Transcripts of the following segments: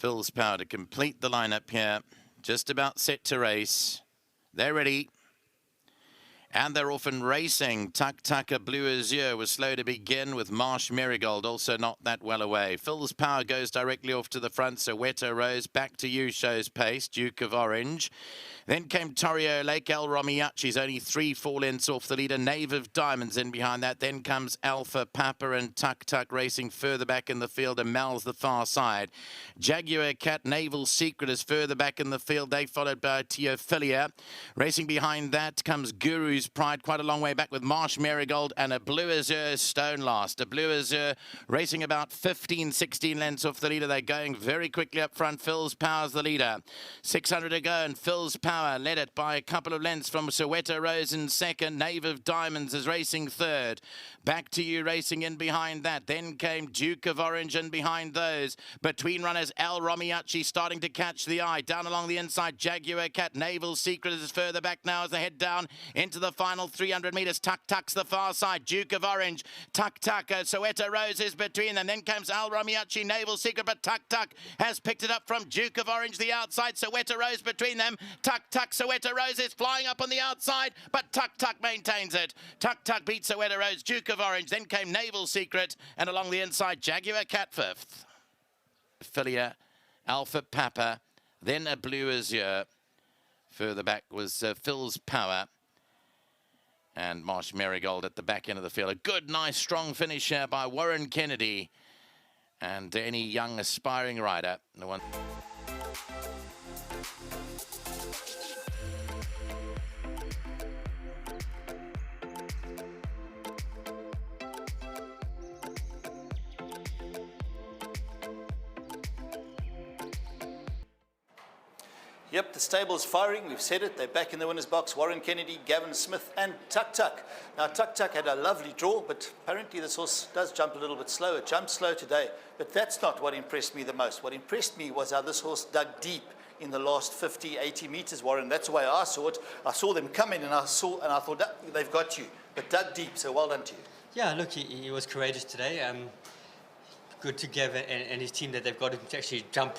Phil's Power to complete the lineup here. Just about set to race. They're ready. And they're off and racing. Tuk Tuk, a Blue Azure was slow to begin with Marsh Marigold also not that well away. Phil's Power goes directly off to the front. Soweto Rose back to you shows pace. Duke of Orange. Then came Torio Lake. El Romiachi's only 3-4 lengths off the leader. Knave of Diamonds in behind that. Then comes Alpha Papa and Tuk Tuk racing further back in the field. And Mal's the far side. Jaguar Cat, Naval Secret is further back in the field. They followed by Teophilia. Racing behind that comes Guru's Pride quite a long way back with Marsh Marigold and a Blue Azure Stone Last. A Blue Azure racing about 15-16 lengths off the leader. They're going very quickly up front. Phil's Power's the leader. 600 to go and Phil's Power led it by a couple of lengths from Soweto Rose in second. Knave of Diamonds is racing third. Back to you racing in behind that. Then came Duke of Orange and behind those. Between runners, El Romiachi starting to catch the eye. Down along the inside, Jaguar Cat. Naval Secret is further back now as they head down into the final 300 metres. Tuk Tuk's the far side. Duke of Orange. Tuk Tuk. Soweto Rose is between them. Then comes El Romiachi. Naval Secret. But Tuk Tuk has picked it up from Duke of Orange the outside. Soweto Rose between them. Tuk Tuk. Soweto Rose is flying up on the outside. But Tuk Tuk maintains it. Tuk Tuk beats Soweto Rose. Duke of Orange. Then came Naval Secret. And along the inside, Jaguar Cat fifth. Philia. Alpha Papa. Then a Blue Azure. Further back was Phil's Power. And Marsh Marigold at the back end of the field. A good, nice, strong finish here by Warren Kennedy. And any young aspiring rider. The one. Yep, the stable's firing. We've said it. They're back in the winner's box. Warren Kennedy, Gavin Smith, and Tuk Tuk. Now, Tuk Tuk had a lovely draw, but apparently this horse does jump a little bit slow. It jumped slow today, but that's not what impressed me the most. What impressed me was how this horse dug deep in the last 50, 80 metres, Warren. That's the way I saw it. I saw them come in, and I thought, they've got you, but dug deep, so well done to you. Yeah, look, he was courageous today. Good to Gavin and his team that they've got him to actually jump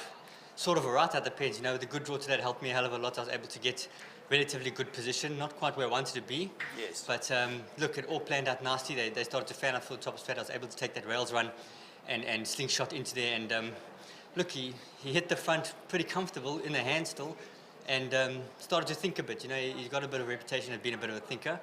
sort of right at the pins. You know, the good draw today helped me a hell of a lot. I was able to get relatively good position, not quite where I wanted to be. Yes. But look, it all planned out nicely. They started to fan up for the top straight. I was able to take that rails run and slingshot into there. And look, he hit the front pretty comfortable in the hand still, and started to think a bit. You know, he's got a bit of a reputation of being a bit of a thinker.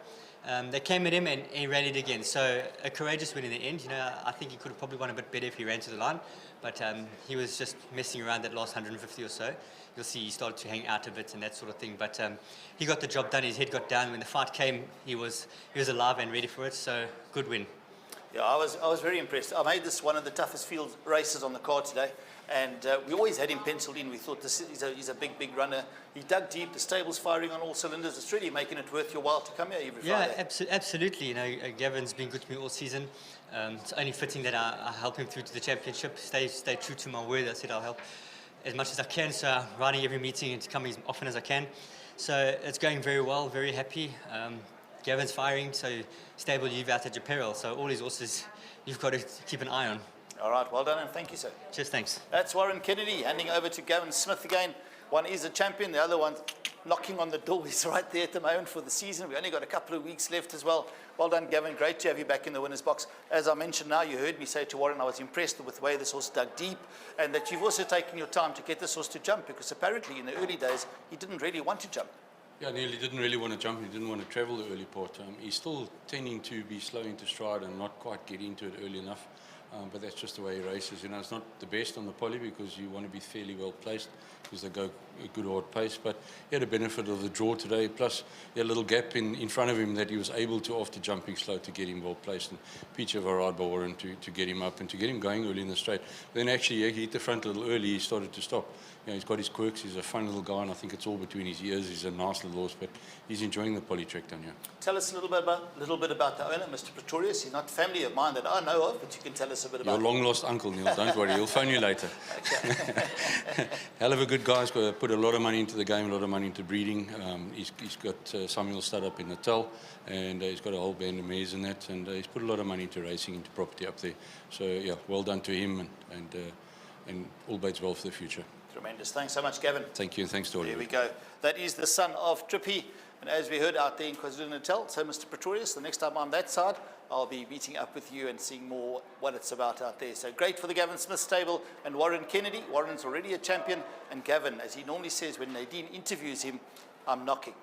They came at him and he rallied again. So a courageous win in the end. You know, I think he could have probably won a bit better if he ran to the line, but he was just messing around that last 150 or so. You'll see he started to hang out a bit and that sort of thing. But he got the job done. His head got down when the fight came. He was alive and ready for it. So good win. Yeah, I was very impressed. I made this one of the toughest field races on the card today, and we always had him penciled in. We thought he's a big runner. He dug deep. The stable's firing on all cylinders. It's really making it worth your while to come here every Friday. Yeah, absolutely. You know, Gavin's been good to me all season. It's only fitting that I help him through to the championship. Stay true to my word. I said I'll help as much as I can. So I'm riding every meeting and coming as often as I can. So it's going very well. Very happy. Gavin's firing, so stable, you've out at your peril. So all his horses, you've got to keep an eye on. All right, well done, and thank you, sir. Cheers, thanks. That's Warren Kennedy, handing over to Gavin Smith again. One is a champion, the other one's knocking on the door. He's right there at the moment for the season. We only got a couple of weeks left as well. Well done, Gavin. Great to have you back in the winner's box. As I mentioned now, you heard me say to Warren, I was impressed with the way this horse dug deep, and that you've also taken your time to get this horse to jump, because apparently in the early days, he didn't really want to jump. Yeah, Neil, he didn't really want to jump. He didn't want to travel the early part. He's still tending to be slow into stride and not quite get into it early enough. But that's just the way he races. You know, it's not the best on the poly because you want to be fairly well placed because they go a good hard pace. But he had a benefit of the draw today. Plus, he had a little gap in front of him that he was able to, after jumping slow, to get him well placed. And feature of a ride by Warren to get him up and to get him going early in the straight. Then actually, he hit the front a little early. He started to stop. You know, he's got his quirks. He's a fun little guy, and I think it's all between his ears. He's a nice little horse, but he's enjoying the poly track down here. Tell us a little bit about the owner, Mr. Pretorius. He's not family of mine that I know of, but you can tell us a bit about your long lost uncle, Neil. Don't worry, he'll phone you later. Hell of a good guy. He's got to put a lot of money into the game, a lot of money into breeding. He's got Samuel stud up in Natal, and he's got a whole band of mares in that, and he's put a lot of money into racing, into property up there. So yeah, well done to him, and and all bodes well for the future. Tremendous. Thanks so much, Gavin. Thank you, and thanks to all There of we you. go. That is the son of Trippy. And as we heard out there in KwaZulu-Natal, so Mr. Pretorius, the next time I'm that side, I'll be meeting up with you and seeing more what it's about out there. So great for the Gavin Smith stable and Warren Kennedy. Warren's already a champion. And Gavin, as he normally says when Nadine interviews him, I'm knocking.